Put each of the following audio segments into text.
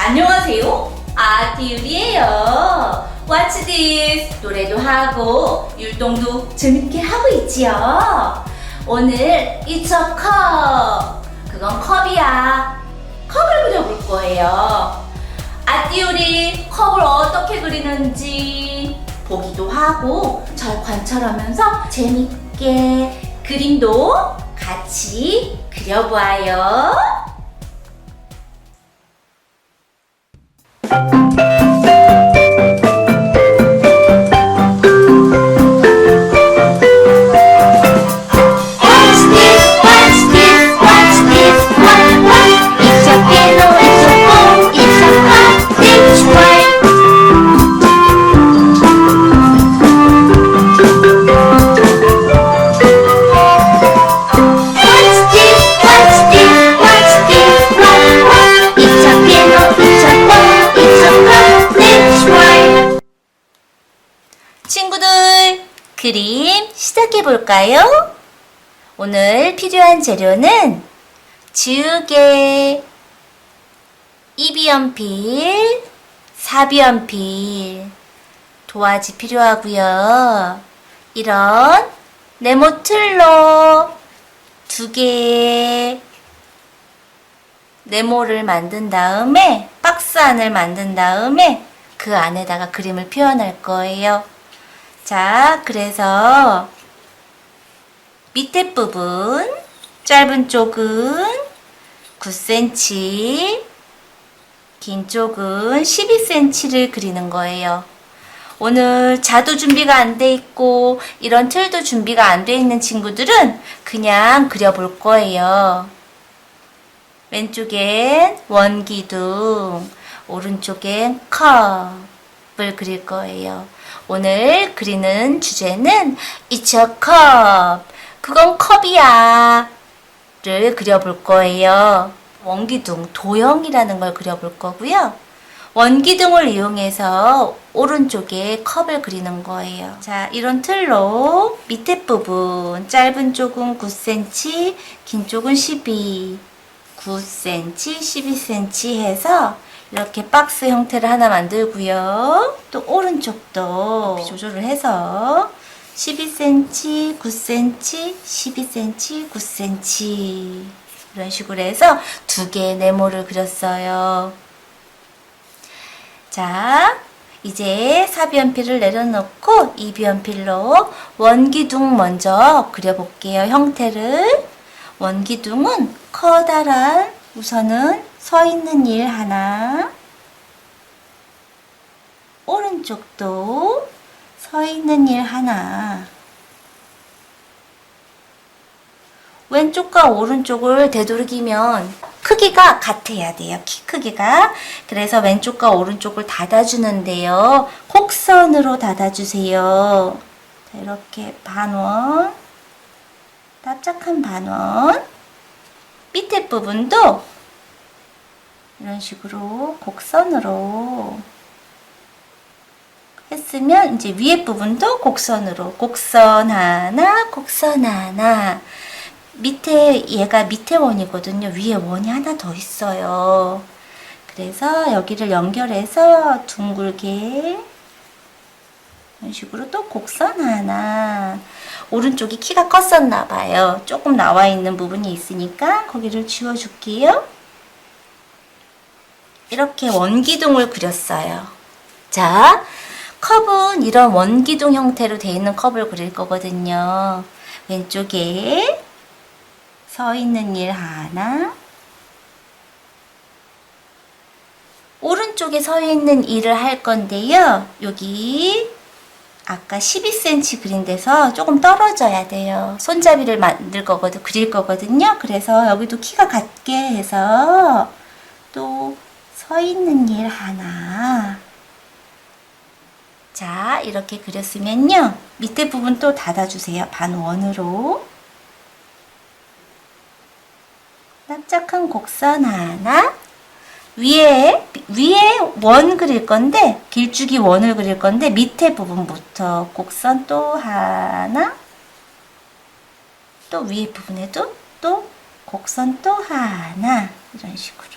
안녕하세요. 아띠유리예요. What's this? 노래도 하고 율동도 재밌게 하고 있지요. 오늘 It's a cup. 그건 컵이야. 컵을 그려볼 거예요. 아띠유리 컵을 어떻게 그리는지 보기도 하고 잘 관찰하면서 재밌게 그림도 같이 그려보아요. 친구들, 그림 시작해 볼까요? 오늘 필요한 재료는 지우개, 2B연필, 4B연필, 도화지 필요하고요. 이런 네모 틀로 2개의 네모를 만든 다음에 박스 안을 만든 다음에 그 안에다가 그림을 표현할 거예요. 자, 그래서 밑에 부분 짧은 쪽은 9cm, 긴 쪽은 12cm를 그리는 거예요. 오늘 자도 준비가 안 돼 있고 이런 틀도 준비가 안 돼 있는 친구들은 그냥 그려볼 거예요. 왼쪽엔 원기둥, 오른쪽엔 컵을 그릴 거예요. 오늘 그리는 주제는 It's a cup. 그건 컵이야. 를 그려볼 거예요. 원기둥, 도형이라는 걸 그려볼 거고요. 원기둥을 이용해서 오른쪽에 컵을 그리는 거예요. 자, 이런 틀로 밑에 부분 짧은 쪽은 9cm, 긴 쪽은 12, 9cm, 12cm 해서 이렇게 박스 형태를 하나 만들고요. 또 오른쪽도 높이 조절을 해서 12cm, 9cm, 12cm, 9cm 이런 식으로 해서 2개의 네모를 그렸어요. 자, 이제 4B연필을 내려놓고 2B연필로 원기둥 먼저 그려볼게요. 형태를. 원기둥은 커다란 우선은 서 있는 일 하나, 오른쪽도 서 있는 일 하나, 왼쪽과 오른쪽을 되도록이면 크기가 같아야 돼요. 키 크기가. 그래서 왼쪽과 오른쪽을 닫아주는데요. 곡선으로 닫아주세요. 자, 이렇게 반원, 납작한 반원. 밑에 부분도 이런 식으로 곡선으로 했으면 이제 위에 부분도 곡선으로 곡선 하나, 곡선 하나. 밑에 얘가 밑에 원이거든요. 위에 원이 하나 더 있어요. 그래서 여기를 연결해서 둥글게 이런 식으로 또 곡선 하나. 오른쪽이 키가 컸었나 봐요. 조금 나와 있는 부분이 있으니까 거기를 지워줄게요. 이렇게 원기둥을 그렸어요. 자, 컵은 이런 원기둥 형태로 되어 있는 컵을 그릴 거거든요. 왼쪽에 서 있는 일 하나, 오른쪽에 서 있는 일을 할 건데요. 여기 아까 12cm 그린 데서 조금 떨어져야 돼요. 손잡이를 그릴 거거든요. 그래서 여기도 키가 같게 해서 또 서 있는 일 하나. 자, 이렇게 그렸으면요. 밑에 부분 또 닫아주세요. 반원으로. 납작한 곡선 하나. 위에 원 그릴 건데, 길쭉이 원을 그릴 건데, 밑에 부분부터 곡선 또 하나. 또 위에 부분에도 또 곡선 또 하나. 이런 식으로.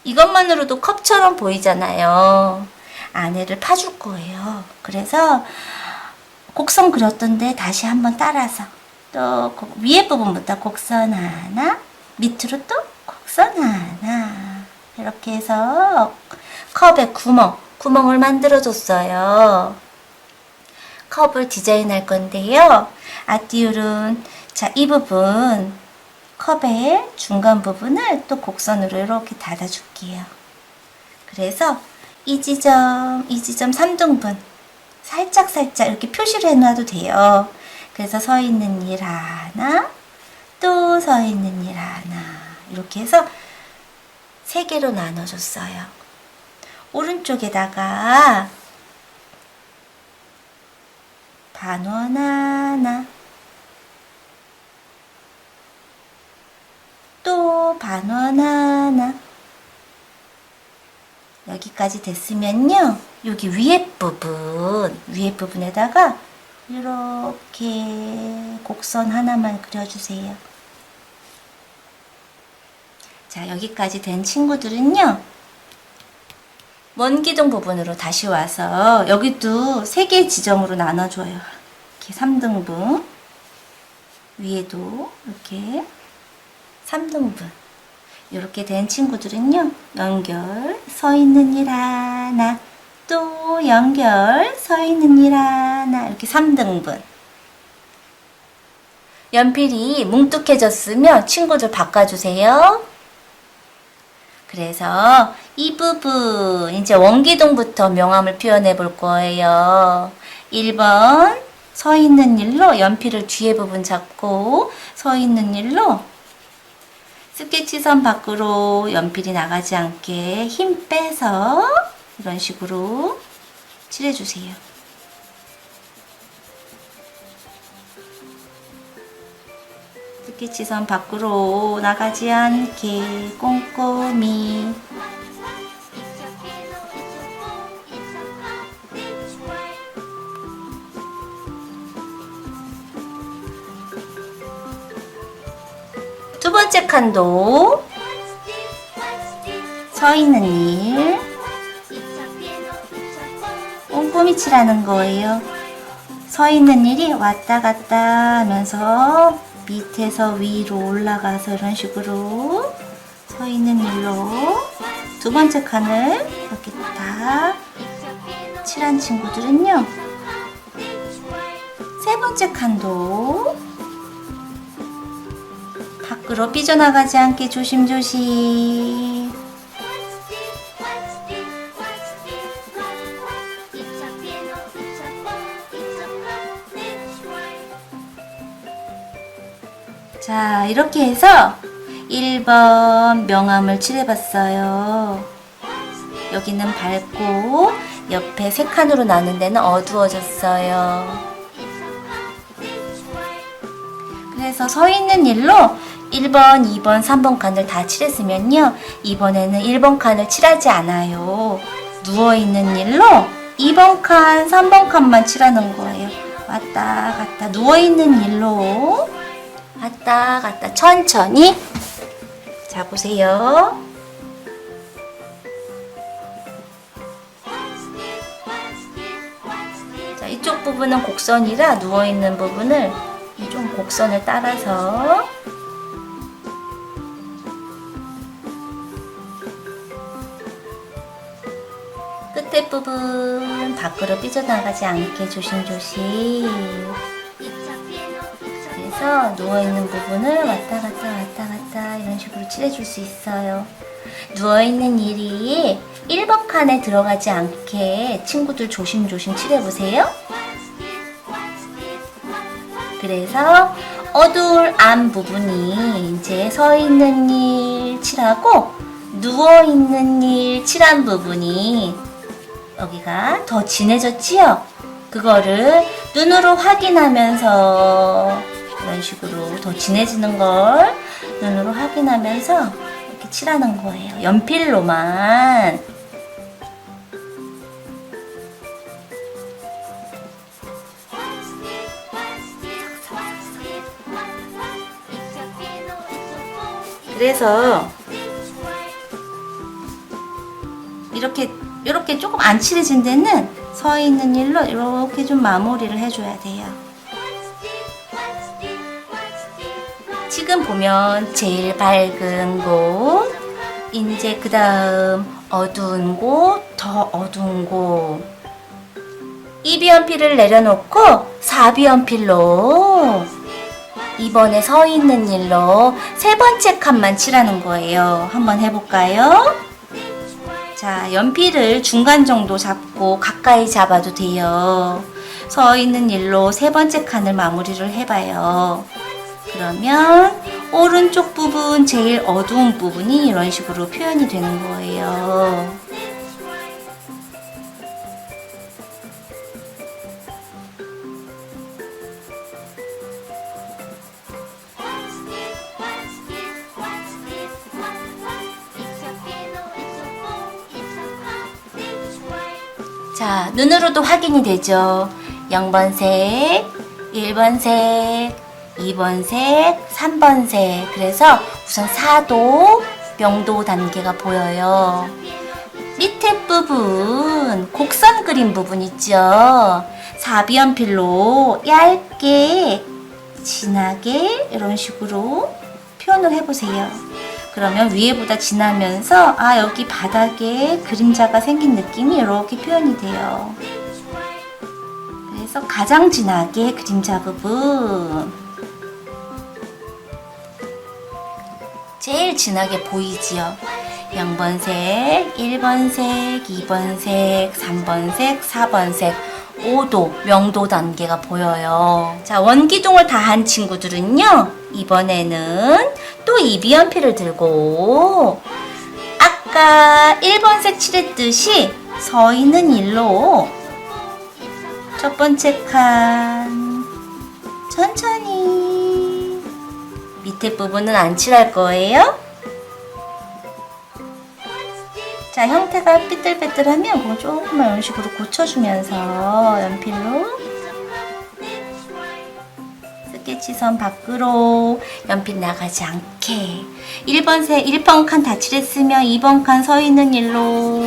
이것만으로도 컵처럼 보이잖아요. 안에를 파줄 거예요. 그래서 곡선 그렸던데 다시 한번 따라서 또 위에 부분부터 곡선 하나, 밑으로 또 곡선 하나, 이렇게 해서 컵에 구멍을 만들어 줬어요. 컵을 디자인할 건데요. 아띠울은 자, 이 부분 컵의 중간 부분을 또 곡선으로 이렇게 닫아 줄게요. 그래서 이 지점 3등분 살짝 이렇게 표시를 해놔도 돼요. 그래서 서 있는 일 하나, 또 서 있는 일 하나, 이렇게 해서 3개로 나눠줬어요. 오른쪽에다가 반원 하나, 또 반원 하나. 여기까지 됐으면요, 여기 위에 부분에다가 이렇게 곡선 하나만 그려주세요. 자, 여기까지 된 친구들은요, 원기둥 부분으로 다시 와서 여기도 3개 지점으로 나눠줘요. 이렇게 3등분, 위에도 이렇게 3등분. 이렇게 된 친구들은요, 연결, 서 있는 일 하나, 또 연결, 서 있는 일 하나, 이렇게 3등분. 연필이 뭉툭해졌으면 친구들 바꿔주세요. 그래서 이 부분, 이제 원기둥부터 명암을 표현해 볼 거예요. 1번, 서 있는 일로 연필을 뒤에 부분 잡고, 서 있는 일로 스케치선 밖으로 연필이 나가지 않게 힘 빼서 이런 식으로 칠해주세요. 스케치선 밖으로 나가지 않게 꼼꼼히. 두 번째 칸도 서 있는 일 꼼꼼히 칠하는 거예요. 서 있는 일이 왔다 갔다 하면서 밑에서 위로 올라가서 이런 식으로 서 있는 일로 두 번째 칸을 이렇게 다 칠한 친구들은요, 세 번째 칸도 밖으로 삐져나가지 않게 조심조심. 자, 이렇게 해서 1번 명암을 칠해봤어요. 여기는 밝고 옆에 3칸으로 나눈 데는 어두워졌어요. 그래서 서 있는 일로 1번, 2번, 3번 칸을 다 칠했으면요, 이번에는 1번 칸을 칠하지 않아요. 누워있는 일로 2번 칸, 3번 칸만 칠하는 거예요. 왔다 갔다 누워있는 일로 왔다 갔다 천천히. 자, 보세요. 자, 이쪽 부분은 곡선이라 누워있는 부분을 좀 곡선을 따라서 끝에 부분 밖으로 삐져나가지 않게 조심조심. 그래서 누워있는 부분을 왔다 갔다 이런 식으로 칠해줄 수 있어요. 누워있는 일이 1번 칸에 들어가지 않게 친구들 조심조심 칠해보세요. 그래서 어두울 안 부분이 이제 서 있는 일 칠하고 누워있는 일 칠한 부분이 여기가 더 진해졌지요? 그거를 눈으로 확인하면서 이런 식으로 더 진해지는 걸 눈으로 확인하면서 이렇게 칠하는 거예요. 연필로만. 그래서 이렇게 조금 안 칠해진 데는 서 있는 일로 이렇게 좀 마무리를 해줘야 돼요. 지금 보면 제일 밝은 곳, 이제 그 다음 어두운 곳, 더 어두운 곳. 2비연필을 내려놓고 4비연필로 이번에 서 있는 일로 세 번째 칸만 칠하는 거예요. 한번 해볼까요? 자, 연필을 중간 정도 잡고 가까이 잡아도 돼요. 서 있는 일로 세 번째 칸을 마무리를 해봐요. 그러면 오른쪽 부분, 제일 어두운 부분이 이런 식으로 표현이 되는 거예요. 자, 눈으로도 확인이 되죠. 0번색, 1번색, 2번색, 3번색. 그래서 우선 4도, 명도 단계가 보여요. 밑에 부분, 곡선 그린 부분 있죠. 4비연필로 얇게, 진하게 이런 식으로 표현을 해보세요. 그러면 위에보다 진하면서 여기 바닥에 그림자가 생긴 느낌이 이렇게 표현이 돼요. 그래서 가장 진하게 그림자 부분, 제일 진하게 보이지요. 0번색, 1번색, 2번색, 3번색, 4번색, 5도, 명도 단계가 보여요. 자, 원기둥을 다 한 친구들은요, 이번에는 또 2비연필을 들고 아까 1번색 칠했듯이 서 있는 일로 첫 번째 칸 천천히, 밑에 부분은 안 칠할 거예요. 자, 형태가 삐뚤빼뚤하면 그거 조금만 이런 식으로 고쳐주면서 연필로 스케치선 밖으로 연필 나가지 않게 1번 칸 다 칠했으면 2번 칸 서 있는 일로,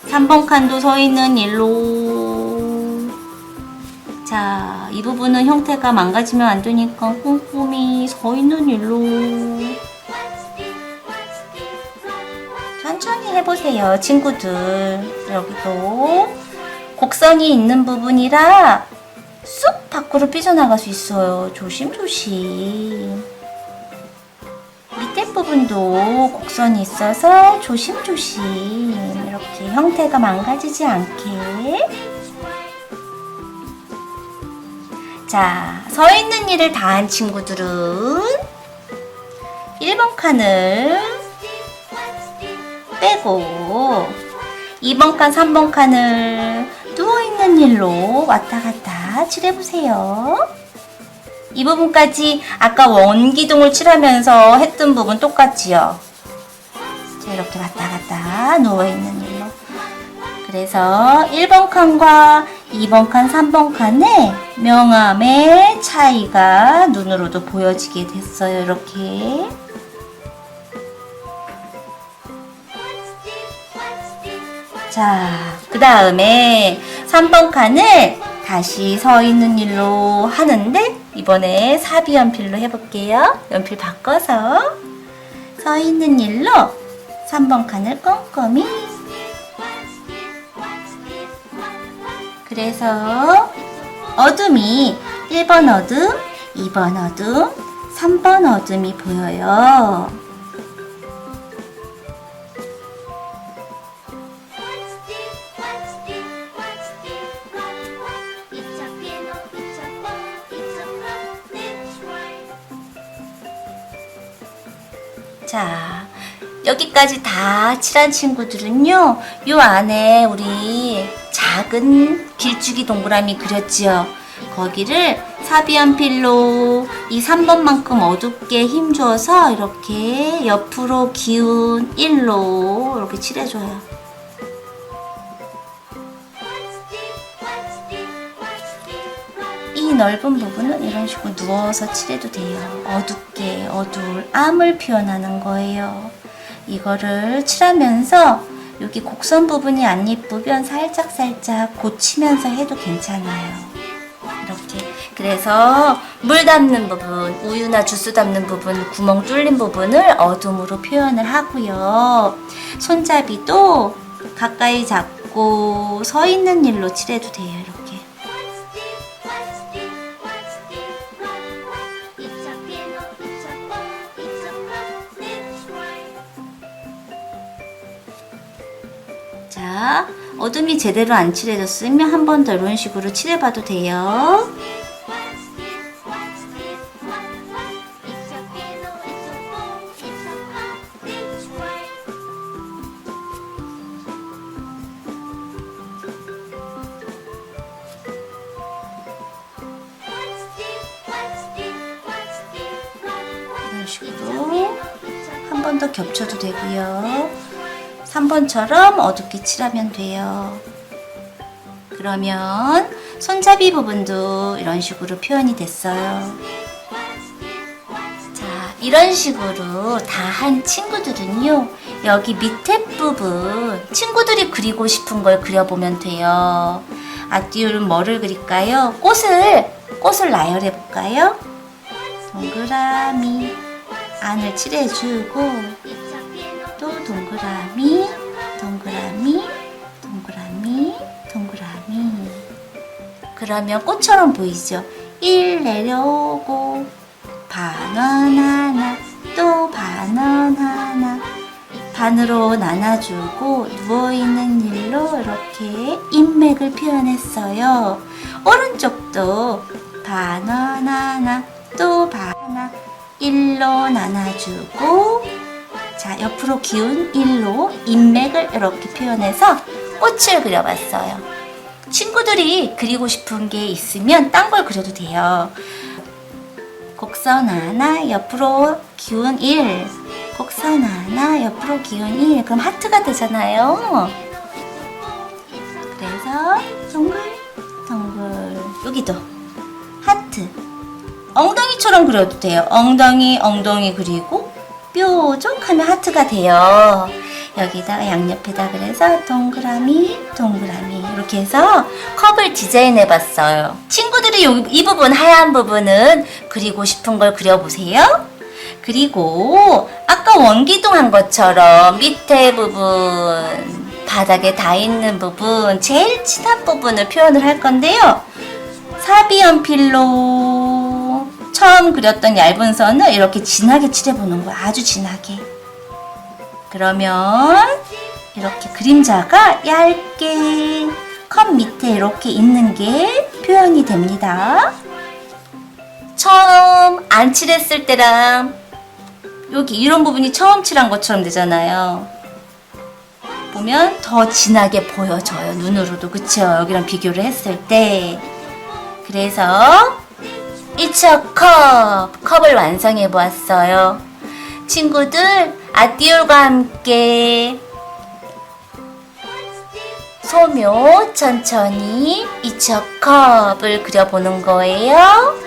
3번 칸도 서 있는 일로. 자, 이 부분은 형태가 망가지면 안 되니까 꼼꼼히 서 있는 일로 천천히 해보세요, 친구들. 여기도 곡선이 있는 부분이라 쑥 밖으로 삐져나갈 수 있어요. 조심조심. 밑에 부분도 곡선이 있어서 조심조심 이렇게 형태가 망가지지 않게. 자, 서 있는 일을 다 한 친구들은 1번 칸을 빼고 2번 칸, 3번 칸을 누워있는 일로 왔다 갔다 칠해보세요. 이 부분까지 아까 원기둥을 칠하면서 했던 부분 똑같지요? 자, 이렇게 왔다 갔다 누워있는 일로. 그래서 1번 칸과 2번 칸, 3번 칸에 명암의 차이가 눈으로도 보여지게 됐어요. 이렇게. 자, 그 다음에 3번 칸을 다시 서 있는 일로 하는데 이번에 4비연필로 해볼게요. 연필 바꿔서 서 있는 일로 3번 칸을 꼼꼼히. 그래서 어둠이 1번 어둠, 2번 어둠, 3번 어둠이 보여요. 자, 여기까지 다 칠한 친구들은요, 요 안에 우리 작은 길쭉이 동그라미 그렸지요. 거기를 4비연필로 이 3번만큼 어둡게 힘줘서 이렇게 옆으로 기운 1로 이렇게 칠해줘요. 이 이 넓은 부분은 이런 식으로 누워서 칠해도 돼요. 어둡게 어두울 암을 표현하는 거예요. 이거를 칠하면서 여기 곡선 부분이 안 예쁘면 살짝 고치면서 해도 괜찮아요. 이렇게. 그래서 물 담는 부분, 우유나 주스 담는 부분, 구멍 뚫린 부분을 어둠으로 표현을 하고요. 손잡이도 가까이 잡고 서 있는 일로 칠해도 돼요. 이렇게. 자, 어둠이 제대로 안 칠해졌으면 한 번 더 이런 식으로 칠해봐도 돼요. 이런 식으로 한 번 더 겹쳐도 되고요. 3번처럼 어둡게 칠하면 돼요. 그러면 손잡이 부분도 이런 식으로 표현이 됐어요. 자, 이런 식으로 다 한 친구들은요, 여기 밑에 부분 친구들이 그리고 싶은 걸 그려보면 돼요. 아띠울은 뭐를 그릴까요? 꽃을 나열해 볼까요? 동그라미 안을 칠해주고, 또 동그라미, 동그라미, 동그라미, 동그라미. 그러면 꽃처럼 보이죠? 1 내려오고, 반원 하나, 또 반원 하나. 반으로 나눠주고 누워있는 일로 이렇게 인맥을 표현했어요. 오른쪽도 반원 하나, 또 반원 1로 나눠주고, 자, 옆으로 기운 1로 인맥을 이렇게 표현해서 꽃을 그려봤어요. 친구들이 그리고 싶은 게 있으면 딴 걸 그려도 돼요. 곡선 하나, 옆으로 기운 1. 곡선 하나, 옆으로 기운 1. 그럼 하트가 되잖아요. 그래서 동글, 동글. 여기도 하트. 엉덩이처럼 그려도 돼요. 엉덩이 그리고 뾰족 하면 하트가 돼요. 여기다가 양옆에다 그래서 동그라미, 동그라미 이렇게 해서 컵을 디자인해 봤어요. 친구들이 이 부분, 하얀 부분은 그리고 싶은 걸 그려보세요. 그리고 아까 원기둥 한 것처럼 밑에 부분, 바닥에 닿아 있는 부분, 제일 진한 부분을 표현을 할 건데요. 사비 연필로 처음 그렸던 얇은 선을 이렇게 진하게 칠해보는 거예요. 아주 진하게. 그러면 이렇게 그림자가 얇게 컵 밑에 이렇게 있는 게 표현이 됩니다. 처음 안 칠했을 때랑 여기 이런 부분이 처음 칠한 것처럼 되잖아요. 보면 더 진하게 보여져요. 눈으로도. 그쵸? 여기랑 비교를 했을 때. 그래서 1차 컵을 완성해 보았어요. 친구들, 아띠올과 함께 소묘 천천히 2차 컵을 그려보는 거예요.